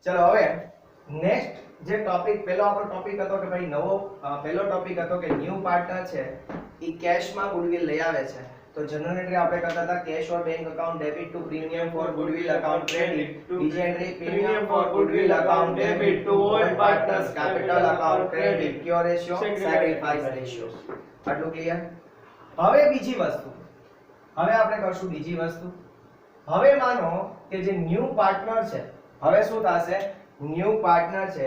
ચલો હવે નેક્સ્ટ જે ટોપિક પહેલો આપણો ટોપિક હતો કે ભાઈ નવો પહેલો ટોપિક હતો કે ન્યૂ પાર્ટનર છે ઈ કેશમાં ગુડવિલ લઈ આવે છે. તો જનરલ એન્ટ્રી આપણે કરતા હતા cash or bank account debit to premium for goodwill account credit. બીજી entry premium for goodwill account debit to old partners capital account credit. કયો રેશિયો? Sacrifice ratio. આટલું ક્લિયર? હવે બીજી વસ્તુ, હવે આપણે કરશું બીજી વસ્તુ. હવે માનો કે જે ન્યૂ પાર્ટનર છે, હવે શું થશે? ન્યૂ પાર્ટનર છે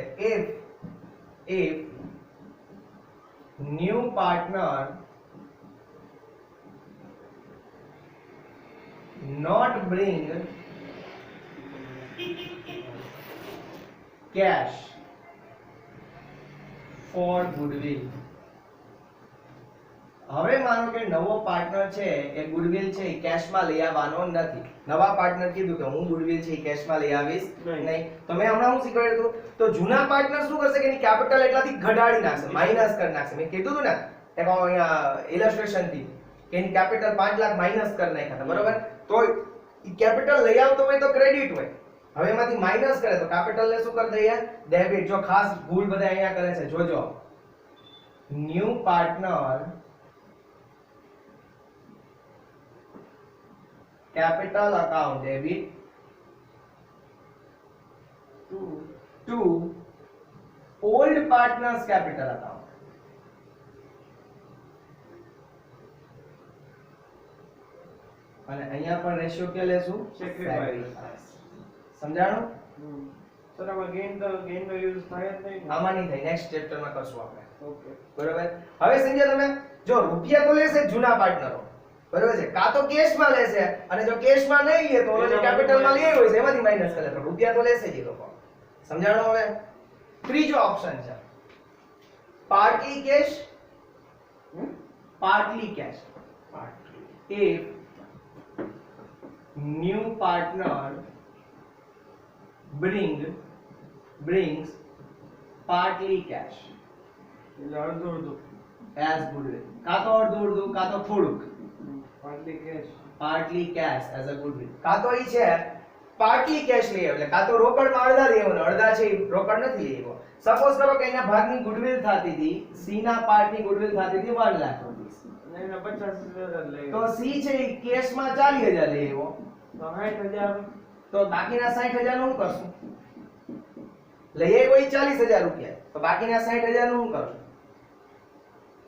if new partner not bring cash for goodwill. હવે માનો કે નવો પાર્ટનર છે એ ગુડવિલ છે એ કેશમાં લઈ આવવાનો નથી. નવા પાર્ટનર કીધું કે હું ગુડવિલ છે એ કેશમાં લઈ આવીશ નહીં. તો મેં હમણાં હું શીખવાડ્યું હતું, તો જૂના પાર્ટનર શું કરશે કે એની કેપિટલ એટલાથી ઘટાડી નાખશે, માઈનસ કરી નાખશે. મેં કીધું હતું ને એક અહીંયા ઇલસ્ટ્રેશન થી કે એની કેપિટલ 5 લાખ માઈનસ કરી નાખ્યા હતા, બરોબર? તો ઈ કેપિટલ લઈ આવતો હોય તો ક્રેડિટ હોય, હવે એમાંથી માઈનસ કરે તો કેપિટલ ને શું કરી દઈએ? ડેબિટ. જો ખાસ ભૂલ બધા અહીંયા કરે છે, જોજો. New partner capital account debit to old partners capital account. અને અહીંયા પણ રેશિયો કે લેશું? સેક્રિફાઈસ. સમજાણું? સર આમાં ગેઇન નો યુઝ થાય જ નહીં. આમાં નહીં થાય, નેક્સ્ટ ચેપ્ટર માં કરશું આપણે. ઓકે બરોબર? હવે સમજ્યા તમે? જો રૂપિયા તો લેશે જૂના પાર્ટનરો, બરોબર છે? કા તો કેશમાં લેશે, અને જો કેશમાં નહીં લે તો ઓલો જે કેપિટલમાં લે હોય છે એમાંથી માઈનસ કરે, તો રૂપિયા તો લેશે જ એ લોકો. સમજાણો? હવે ત્રીજો ઓપ્શન છે partly cash. Partly cash. if new partner brings partly cash એટલે અડધું અડધું as goodwill. કા તો અડધું અડધું, કા તો થોડુંક. Partly cache partly cash as a goodwill. કા તો ઈ છે partly cash લઈ આવે, એટલે કા તો રોકડમાં અડધા લઈ આવવાનો, અડધા છે ઈ રોકડ નથી લઈ આવ્યો. સપોઝ કરો કે એના ભાગની ગુડવિલ થતી હતી, સી ના પાર્ટની ગુડવિલ થતી હતી 1 લાખ રૂપિયા, અને એના 50,000 લઈ તો સી છે ઈ કેશમાં 40,000 લઈ આવ્યો, તો 60,000 તો બાકીના 60,000 નું શું કરશું? લઈ આવ્યો ઈ 40,000 રૂપિયા, તો બાકીના 60,000 નું શું કરશું?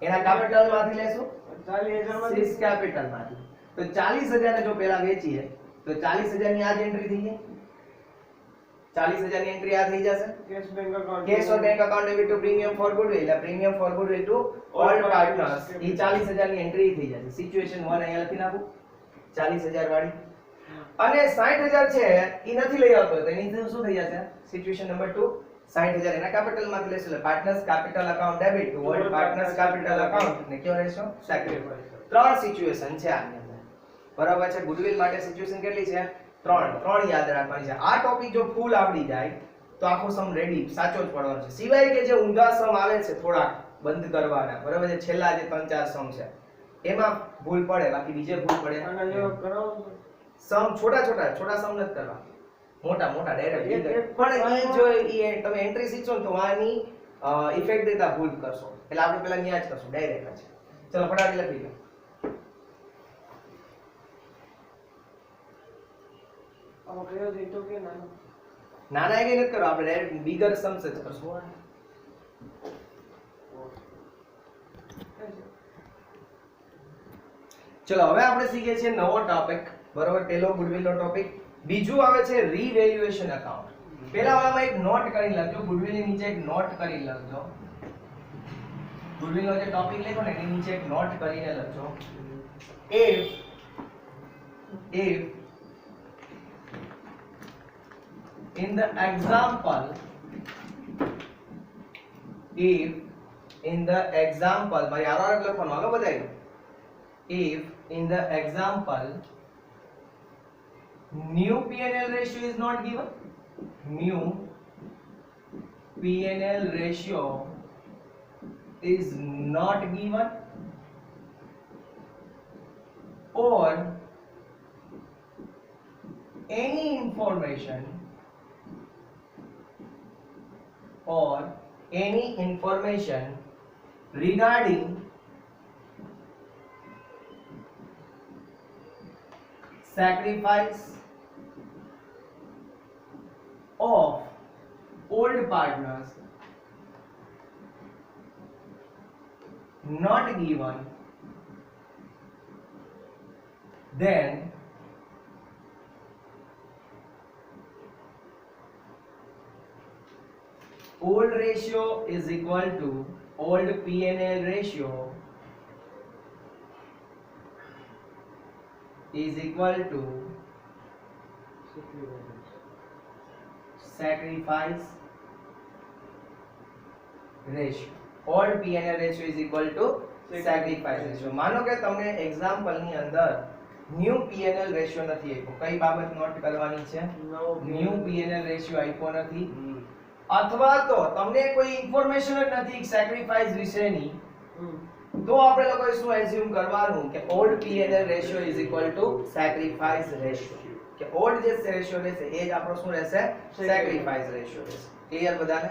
એના કેપિટલ માંથી લેશું, 40,000 માં સીસ કેપિટલ માંથી. તો 40,000 ને જો પહેલા વેચીએ તો 40,000 ની આ જ એન્ટ્રી થઈ જાય. 40,000 ની એન્ટ્રી આ થઈ જશે. Cash bank account cash or bank account debit to premium for goodwill, એટલે premium for goodwill to old partners. ઈ 40,000 ની એન્ટ્રી થઈ જશે. સિચ્યુએશન 1 અહીંયા લખી નાખું, 40,000 વાળી. અને 60,000 છે ઈ નથી લઈ આવતો, તો એની શું થઈ જશે? સિચ્યુએશન નંબર 2, 60,000 એના કેપિટલ માંથી લેશું, એટલે partners capital account debit to old partners capital account. ને કયો રહેશો? સેક્રિફાઈસ. 3 સિચ્યુએશન છે આની અંદર, બરાબર છે? ગુડવિલ માટે સિચ્યુએશન કેટલી છે? 3 યાદ રાખવાની છે. આ ટોપિક જો ફૂલ આવડી જાય તો આખો સમ રેડી સાચો જ પડવાનો છે. સિવાય કે જે ઊંધા સમ આવે છે થોડાક બંધ કરવાના, બરાબર છે? છેલ્લા જે 3-4 સમ છે એમાં ભૂલ પડે, બાકી બીજે ભૂલ પડે. અને જો કરાવો સમ છોટા સમ નથી કરવા, મોટા ડાયરેક્ટ. પણ ઈ જો ઈ તમે એન્ટ્રી શીખશો ને તો આની ઇફેક્ટ દેતા ભૂલ કરશો, એટલે આપણે પહેલા ન્યા જ કરશું, ડાયરેક્ટ જ. ચલો ફટાફટ લખી લો. આમાં કયો દીધો કે ના નાના કે નથી કરો, આપણે ડાયરેક્ટ બિગર સમ્સ જ કરશું. ચલો હવે આપણે શીખીએ છીએ નવો ટોપિક, બરોબર? પહેલો ગુડવિલ નો ટોપિક. બીજું આવે છે રીવેલ્યુએશન અકાઉન્ટ. પહેલા વાળામાં એક નોટ કરી લખજો, ગુડવિલ ની નીચે એક નોટ કરી લખજો. ગુડવિલ નો જે ટોપિક લખ્યો ને એની નીચે એક નોટ કરીને લખજો. if in the example મારી આર લખવાનું, હાલો બધાય. if in the example new P&L ratio is not given, new P&L ratio is not given, or any information or any information regarding sacrifice of old partners not given, then old ratio is equal to old P&L ratio is equal to sacrifice ratio. Old P&L ratio is equal to sacrifice ratio. માનો કે તમને example ની અંદર new P&L ratio નથી આપ્યો, કઈ બાબત not કરવાની છે? ન્યુ P&L રેશિયો આપ્યો નથી, અથવા તો તમને કોઈ ઇન્ફોર્મેશન જ નથી સેક્રિફાઈસ વિશેની, તો આપણે લોકોએ શું એઝ્યુમ કરવાનું કે old P&L ratio is equal to sacrifice ratio, કે ઓલ્ડ જે રેશિયો રહેશે એ જ આપણો શું રહેશે? સેક્રિફાઈસ રેશિયો રહેશે. ક્લિયર બધાને?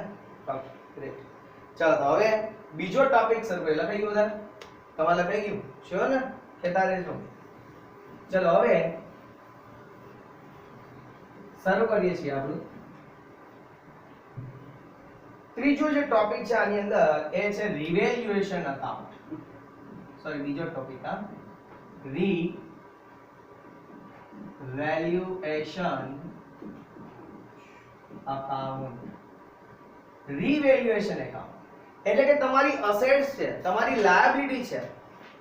ગ્રેટ. ચાલો તો હવે બીજો ટોપિક સર કોઈ લખાઈ ગયું બધાને? તમારે લખાઈ ગયું? શ્યોર ને? કહેતા રહેજો. ચલો હવે શરૂ કરીએ છીએ આપણું ત્રીજો જે ટોપિક છે આની અંદર એ છે રિવેલ્યુએશન અકાઉન્ટ. સોરી, બીજો ટોપિક આ રિવેલ્યુએશન અકાઉન્ટ. રિવેલ્યુએશન એકાઉન્ટ એટલે કે તમારી અસેટ્સ છે, તમારી લાયબિલિટી છે,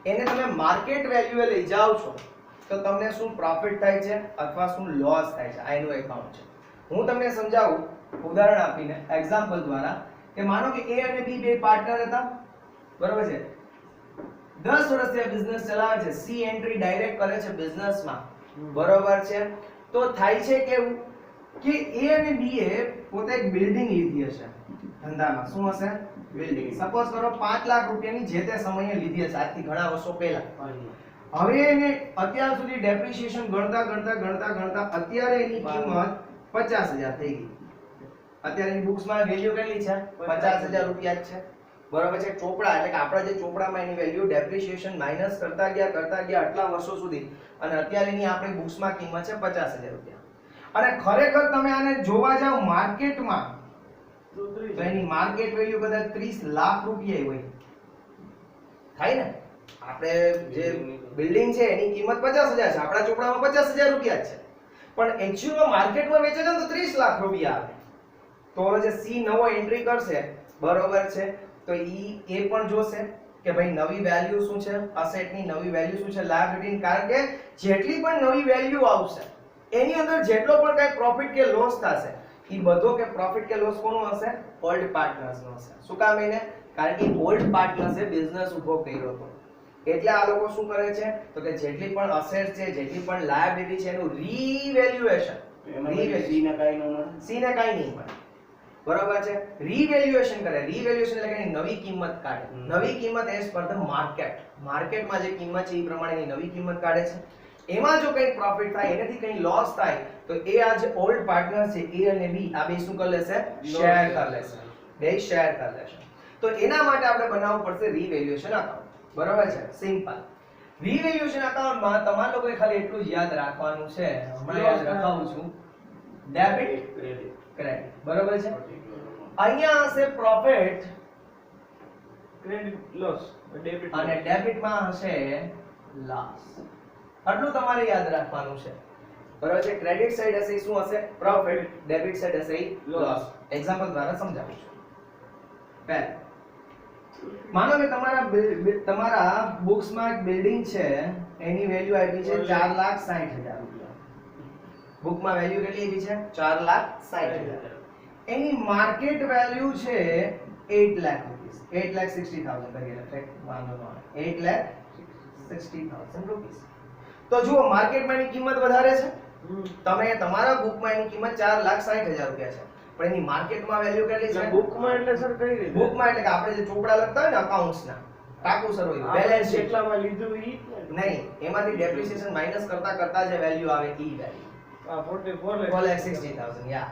એને તમે માર્કેટ વેલ્યુએ લઈ જાઓ છો તો તમને શું પ્રોફિટ થાય છે અથવા શું લોસ થાય છે, આ એનું એકાઉન્ટ છે. હું તમને સમજાવું ઉદાહરણ આપીને, એક્ઝામ્પલ દ્વારા, કે માનો કે A અને B બે પાર્ટનર હતા, બરોબર છે, 10 વર્ષથી આ બિઝનેસ ચલાવે છે, C એન્ટ્રી ડાયરેક્ટ કરે છે બિઝનેસમાં, બરોબર છે, તો થાય છે કેવું કે A અને B એ પોતે એક બિલ્ડિંગ લીધી હશે ધંધામાં. શું હશે? બિલ્ડિંગ. સપોઝ કરો 5 લાખ રૂપિયાની જે તે સમયે લીધી હશે, આજથી ઘણા વર્ષો પહેલા. હવે એને અત્યાર સુધી ડેપ્રિસિએશન ગણતા અત્યારે એની કિંમત 50,000 થઈ ગઈ. અત્યારે એની બુક્સમાં વેલ્યુ કેટલી છે? 50,000 રૂપિયા જ છે, બરોબર છે. ચોપડા એટલે કે આપણા જે ચોપડામાં એની વેલ્યુ ડેપ્રિસિએશન માઈનસ કરતા ગયા આટલા વર્ષો સુધી, અને અત્યારે એની આપણી બુક્સમાં કિંમત છે 50,000 રૂપિયા. અને ખરેખર તમે આને જોવા જાવ માર્કેટમાં તો એની માર્કેટ વેલ્યુ કદાચ 30 લાખ રૂપિયા હોય, થાય ને? આપણે જે બિલ્ડિંગ છે એની કિંમત 50,000 છે, આપણા ચોપડામાં 50,000 રૂપિયા છે, પણ એક્ચ્યુઅલમાં માર્કેટમાં વેચે છે તો 30 લાખ રૂપિયા આવે. તો જે સી નવો એન્ટ્રી કરશે, બરોબર છે, તો ઈ એ પણ જોશે કે ભાઈ નવી વેલ્યુ શું છે, અસેટની નવી વેલ્યુ શું છે, લાયબિલિટી, કારણ કે જેટલી પણ નવી વેલ્યુ આવશે એની અંદર જેટલો પણ કઈ પ્રોફિટ કે લોસ થશે, ઈ બધો કે પ્રોફિટ કે લોસ કોનો હશે? ઓલ્ડ પાર્ટનર્સનો હશે. શું કામ એને? કારણ કે ઓલ્ડ પાર્ટનર્સે બિઝનેસ ઉભો કર્યો હતો, એટલે આ લોકો શું કરે છે તો કે જેટલી પણ અસેટ છે, જેટલી પણ લાયબિલિટી છે એનું રીવેલ્યુએશન, સી ને કાઈ નહીં મળે, બરોબર છે, રીવેલ્યુએશન કરે. રીવેલ્યુએશન એટલે કે નવી કિંમત કાઢે. નવી કિંમત એઝ પર ધ માર્કેટ, માર્કેટમાં જે કિંમત છે એ પ્રમાણેની નવી કિંમત કાઢે છે. એમાં જો કંઈ પ્રોફિટ થાય, એનાથી કંઈ લોસ થાય તો એ આ જે ઓલ્ડ પાર્ટનર છે A અને B આ બે શું કરી લેશે? શેર કરી લેશે, બે શેર કરી લેશે. તો એના માટે આપણે બનાવવું પડશે રીવેલ્યુએશન અકાઉન્ટ, બરોબર છે, સિમ્પલ. રીવેલ્યુએશન અકાઉન્ટમાં તમારે લોકોએ ખાલી એટલું જ યાદ રાખવાનું છે, હમણાં યાદ રખાવું છું, ડેબિટ ક્રેડિટ, બરોબર છે. અહીંયા હશે પ્રોફિટ, ક્રેડિટ લોસ, ડેબિટ, અને ડેબિટમાં હશે લોસ. આટલું તમારે યાદ રાખવાનું છે, બરોબર છે. ક્રેડિટ સાઈડ હશે શું હશે? પ્રોફિટ, ડેબિટ સાઈડ હશે લોસ. એક્ઝામ્પલ દ્વારા સમજાવું છું. પહેલા માનો કે તમારા બુક્સમાં એક બિલ્ડિંગ છે, એની વેલ્યુ આપી છે 4,60,000 રૂપિયા. બુકમાં વેલ્યુ કેટલી આપી છે? 4,60,000. એની માર્કેટ વેલ્યુ છે 8 લાખ રૂપિયા, 8,60,000 કરી એટલે વાંધો ન આવે, 8,60,000 રૂપિયા. તો જુઓ માર્કેટમાં એની કિંમત વધારે છે, તમે તમારા બુકમાં એની કિંમત 4,60,000 રૂપિયા છે, પણ એની માર્કેટમાં વેલ્યુ કેટલી છે? બુકમાં એટલે સર કઈ રીતે? બુકમાં એટલે કે આપણે જે ચોપડા લખતા હોય ને અકાઉન્ટ્સના, ટાકુ સર હોય, બેલેન્સ શીટ કેટલામાં લીધું ઈ નહીં, એમાંથી ડેપ્રિસિએશન માઈનસ કરતા જે વેલ્યુ આવે ઈ વેલ્યુ. 44,60,000. યા.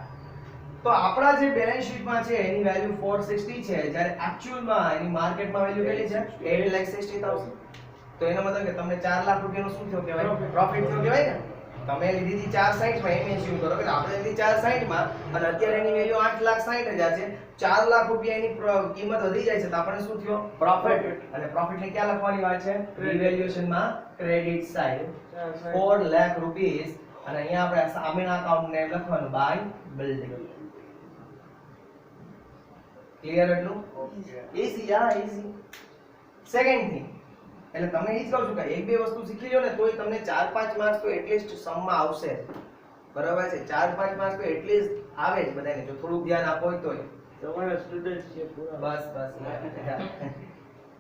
તો આપણા જે બેલેન્સ શીટમાં છે એની વેલ્યુ 460 છે, જ્યારે એક્ચ્યુઅલમાં એની માર્કેટમાં વેલ્યુ કેટલી છે 8,60,000. તો એનો મતલબ કે તમને 4 લાખ રૂપિયાનો શું થયો કહેવાય, પ્રોફિટ થયો કહેવાય ને. તમે લીધી હતી 460 માં, એમ એસ્યુમ કરો કે આપણે લીધી 460 માં અને અત્યારે એની વેલ્યુ 8,60,000 છે, 4 લાખ રૂપિયા એની કિંમત વધી જાય છે, તો આપણને શું થયો પ્રોફિટ. અને પ્રોફિટ ને ક્યાં લખવાની વાત છે, રિવેલ્યુએશન માં ક્રેડિટ સાઈડ 4 લાખ રૂપીસ, અને અહીંયા આપણે સામેના અકાઉન્ટ ને લખવાનું બાય બિલ્ડિંગ. ક્લિયર એટલું? ઈઝી, યા ઈઝી. સેકન્ડ થિંગ, એટલે તમને એ જ કહું છું કે એક બે વસ્તુ શીખી લો ને તોય તમને 4-5 માર્ક્સ તો એટલીસ્ટ સમમાં આવશે. બરાબર છે, 4-5 માર્ક્સ તો એટલીસ્ટ આવે જ બધાને, જો થોડુંક ધ્યાન આપો હોય તોય. તમારા સ્ટુડન્ટ છે પૂરા. બસ.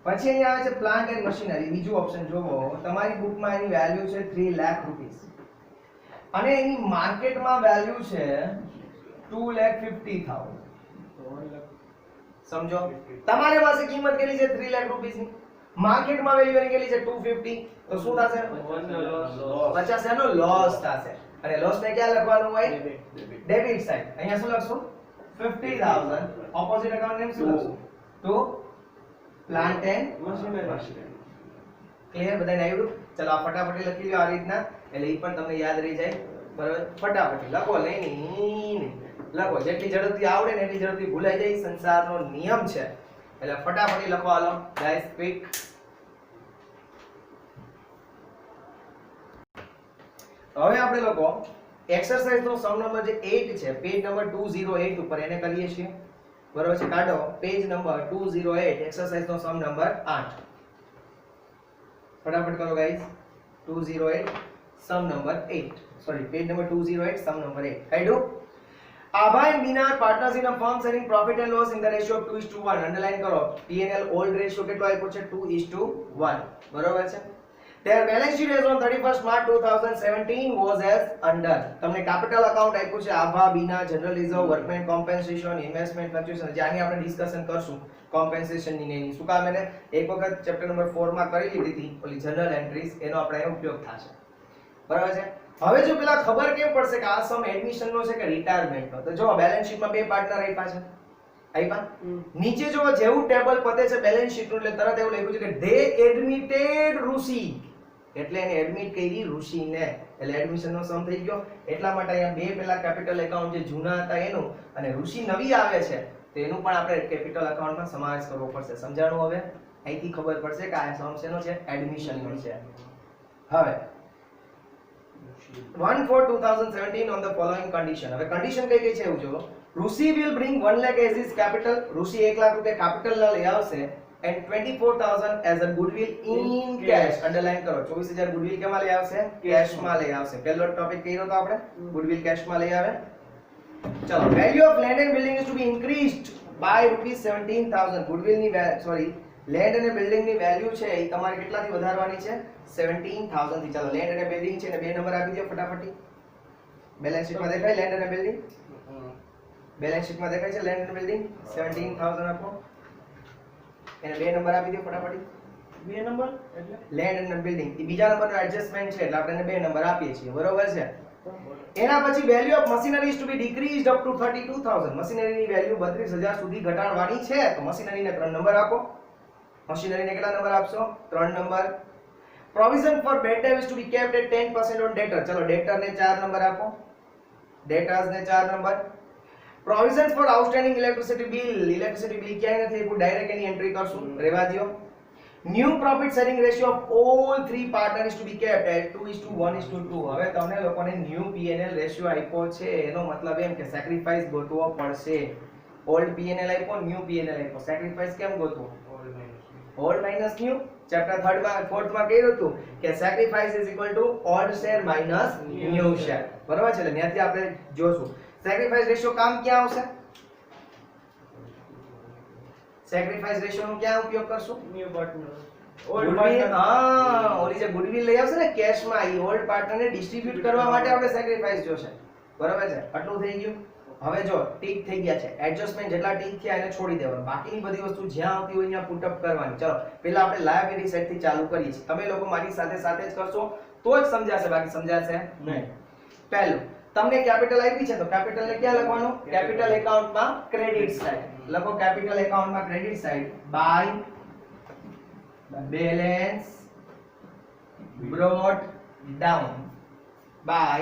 પછી અહીંયા આવે છે પ્લાન્ટ એન્ડ મશીનરી. બીજું ઓપ્શન જોવો, તમારી બુકમાં એની વેલ્યુ છે 3 લાખ રૂપીસ અને એની માર્કેટમાં વેલ્યુ છે 2,50,000. સમજો, તમારી પાસે કિંમત કેટલી છે 3 લાખ રૂપીસની, માર્કેટમાં વેલ્યુ એની કેટલી છે 250, તો શું થશે 50 એનો લોસ થશે. અને લોસ ને ક્યાં લખવાનું હોય, ડેબિટ સાઈડ. અહીંયા શું લખશું 50,000, ઓપોઝિટ અકાઉન્ટ નેમ શું લખશું તો પ્લાન્ટ એન્ડ મશીનરી. ક્લિયર બધાને આવ્યું? ચલો આ ફટાફટ લખી લો આ રીતના, એટલે ઈ પણ તમને યાદ રહી જાય. બરાબર, ફટાફટ લખો, લઈને લખો, જેટલી ઝડપથી આવડે ને એટલી ઝડપથી ભૂલાઈ જાય, સંસારનો નિયમ છે. એટલે ફટાફટ લખો, હાલો ગાઈસ, ક્વિક. હવે આપણે લોકો એક્સરસાઇઝ નો સમ નંબર જે 8 છે, પેજ નંબર 208 ઉપર એને કરીએ છીએ. બરાબર છે, કાઢો પેજ નંબર 208, એક્સરસાઇઝ નો સમ નંબર 8. ફટાફટ કરો guys. 208 sum number 8, sorry page number 208 sum number 8. કાઢો. Abha and Bina are partners in a firm selling profit and loss in the ratio of 2:1. Underline કરો. P&L ઓલ્ડ રેશિયો કેટલો આપ્યો છે 2:1. બરોબર છે. Their balance sheet as on 31st March 2017 was as under. તમને capital account આપ્યું છે Abha, Bina, general reserve, workmen compensation, investment fluctuation, જેની આપણે ડિસ્કશન કરશું કોમ્પન્સેશન ની ને. શું કામ એને એક વખત ચેપ્ટર નંબર 4 માં કરી લીધી હતી ઓલી જનરલ એન્ટ્રીઝ, એનો આપણે ઉપયોગ થશે. બરાબર છે. હવે જો પેલા ખબર કેમ પડશે કે આ સમ એડમિશન નો છે કે રિટાયરમેન્ટ નો, તો જો બેલેન્સ શીટ માં બે પાર્ટનર આપ્યા છે, આપ્યા. નીચે જો જેવું ટેબલ પતે છે બેલેન્સ શીટ નું, એટલે તરત એવું લખ્યું છે કે they admitted ઋષિ, એટલે એને એડમિટ કરી ઋષિને, એટલે એડમિશન નો સમ થઈ ગયો. એટલા માટે અહીંયા બે પેલા કેપિટલ એકાઉન્ટ જે જૂના હતા એનું, અને ઋષિ નવી આવે છે તો એનું પણ આપણે કેપિટલ એકાઉન્ટમાં સમાવેશ કરવો પડશે. સમજાણું? હવે અહીંથી ખબર પડશે કે આ સમ શેનો છે, એડમિશન નો છે. હવે 1/4/2017 on the following condition. હવે કન્ડિશન કઈ કઈ છે એવું જો. ઋષિ will bring 1 lakh as his capital. ઋષિ 1 લાખ રૂપિયા કેપિટલ ના લઈ આવશે, and 24,000 as a goodwill in cash. Underline કરો. 24,000 goodwill કેમાં લઈ આવશે, કેશ માં લઈ આવશે. પહેલો ટોપિક કર્યો તો આપણે, goodwill કેશ માં લઈ આવે. ચલો, value of land and building is to be increased by ₹17,000. goodwill ની સોરી લેન્ડ અને બિલ્ડિંગ ની વેલ્યુ છે એ તમારે કેટલાથી વધારવાની છે, 17,000 થી. ચાલો, લેન્ડ અને બિલ્ડિંગ છે ને બે નંબર આપી દો ફટાફટી. બેલેન્સ શીટ માં દેખાય લેન્ડ અને બિલ્ડિંગ? બેલેન્સ શીટ માં દેખાય છે લેન્ડ અને બિલ્ડિંગ? 17,000 આપો, એને બે નંબર આપી દો ફટાફટી. બે નંબર એટલે લેન્ડ અને બિલ્ડિંગ એ બીજા નંબરનો એડજસ્ટમેન્ટ છે, એટલે આપણે એને બે નંબર આપીએ છીએ. બરોબર છે. એના પછી value of machinery is to be decreased up to 32,000. મશીનરીની વેલ્યુ 32,000 સુધી ઘટાડવાની છે, તો મશીનરીને 3 નંબર આપો. મશીનરીને કેટલા નંબર આપશો, 3 number. Provision for bad debt is to be kept at 10% on debtor. ચલો, ડેટર ને 4 નંબર આપો, ડેટર્સ ને 4 number. Provision for outstanding electricity bill, electricity bill ક્યાંય નથી આપ્યું, ડાયરેક્ટ એની એન્ટ્રી કરશું, રહેવા દો. New profit sharing ratio of all 3 partner is to be kept at 2:1:2. હવે તમને લોકોને ન્યૂ P&L રેશિયો આપ્યો છે, એનો મતલબ એમ કે સેક્રિફાઈસ ગોતવો પડશે. ઓલ્ડ P&L આપ્યો, ન્યૂ P&L આપ્યો, સેક્રિફાઈસ કેમ ગોતવું, ઓલ્ડ માઈનસ ન્યૂ. ચેપ્ટર 3 માં 4th માં કહ્યું હતું કે sacrifice is equal to old share minus new share. બરાબર છે, એટલે ત્યાંથી આપણે જોશું સેક્રિફાઈસ રેશિયો કામ ક્યાં આવશે, સેક્રિફાઈસ રેશિયો નો ક્યાં ઉપયોગ કરશું, ન્યુ પાર્ટનર ગુડવિલ. હા, ઓલી જે ગુડવિલ લઈ આવશે ને કેશ માં, ઈ ઓલ્ડ પાર્ટનરને ડિસ્ટ્રીબ્યુટ કરવા માટે આપણે સેક્રિફાઈસ જોશે. બરાબર છે, આટલું થઈ ગયું. હવે જો ટીક થઈ ગયા છે, એડજસ્ટમેન્ટ જેટલા ટીક થયા એને છોડી દેવાનું, બાકીની બધી વસ્તુ જ્યાં આવતી હોય અહીંયા પુટ અપ કરવાની. ચલો, પહેલા આપણે લાયબિલિટી સાઈડ થી ચાલુ કરીએ છીએ. તમે લોકો મારી સાથે સાથે જ કરશો તો જ સમજાશે, બાકી સમજાશે નહીં. પહેલું, તમને કેપિટલ આપી છે તો કેપિટલ ને ક્યાં લખવાનું? કેપિટલ એકાઉન્ટમાં ક્રેડિટ સાઈડ લખો. કેપિટલ એકાઉન્ટમાં credit side by balance brought down by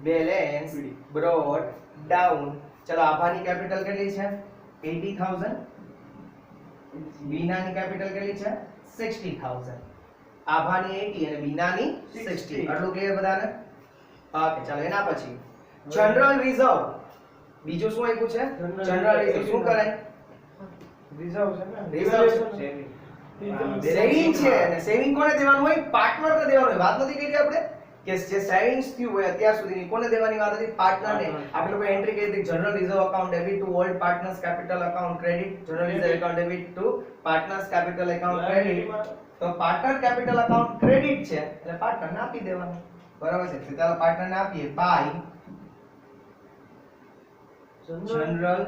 balance brought down. ચલો આભાની કેપિટલ કેટલી છે? 80000. બીનાની કેપિટલ કેટલી છે? 60000. આભાની 80 અને બીનાની 60. આટલું ક્લિયર બધાને? ઓકે ચાલો એના પછી જનરલ રિઝર્વ. બીજું શું આપ્યું છે? General reserve. શું કરાય? રિઝર્વ છે ને? રિઝર્વ સેવિંગ છે અને સેવિંગ કોને દેવાનું હોય? પાર્ટનરને દેવાનું હોય. વાત નથી કરી આપણે કે જે સેવિંગ્સ થયું હોય અત્યાર સુધીની કોને દેવાની વાત હતી? પાર્ટનરને. આપણે લોકો એન્ટ્રી કરી હતી general reserve account debit to old partners capital account credit. General reserve account debit two partners capital account credit. તો પાર્ટનર કેપિટલ અકાઉન્ટ ક્રેડિટ છે એટલે પાર્ટનરને આપી દેવાનું. બરાબર છે? તો ચાલો પાર્ટનરને આપીએ બાય જનરલ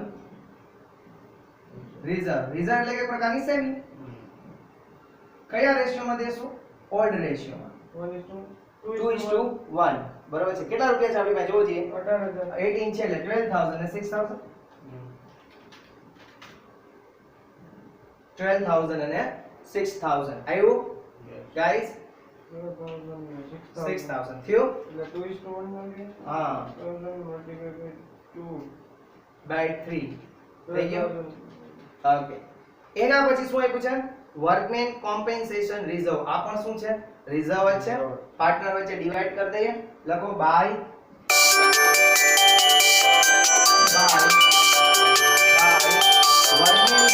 રિઝર્વ. રિઝર્વ એટલે કે પ્રકારની સેવિંગ. કયા રેશિયોમાં દેશું? ઓલ્ડ રેશિયોમાં 2:1. બરાબર છે? કેટલા રૂપિયા છે આપણી પાસે જોવો જોઈએ? 18,000. 18 છે એટલે 12000 અને 6000. 12000 અને 6000 આવ્યું ગાઈસ? 6000 થયું? એટલે 2:1 મળે. હા 1000 multiplied by 2 બાય 3 થઈ ગયું. ઓકે એના પછી શું આપ્યું છે? Workmen compensation reserve. આ પણ શું છે? રિઝર્વ જ છે. પાર્ટનર વચ્ચે ડિવાઈડ કરી દઈએ. લખો બાય વર્કમેન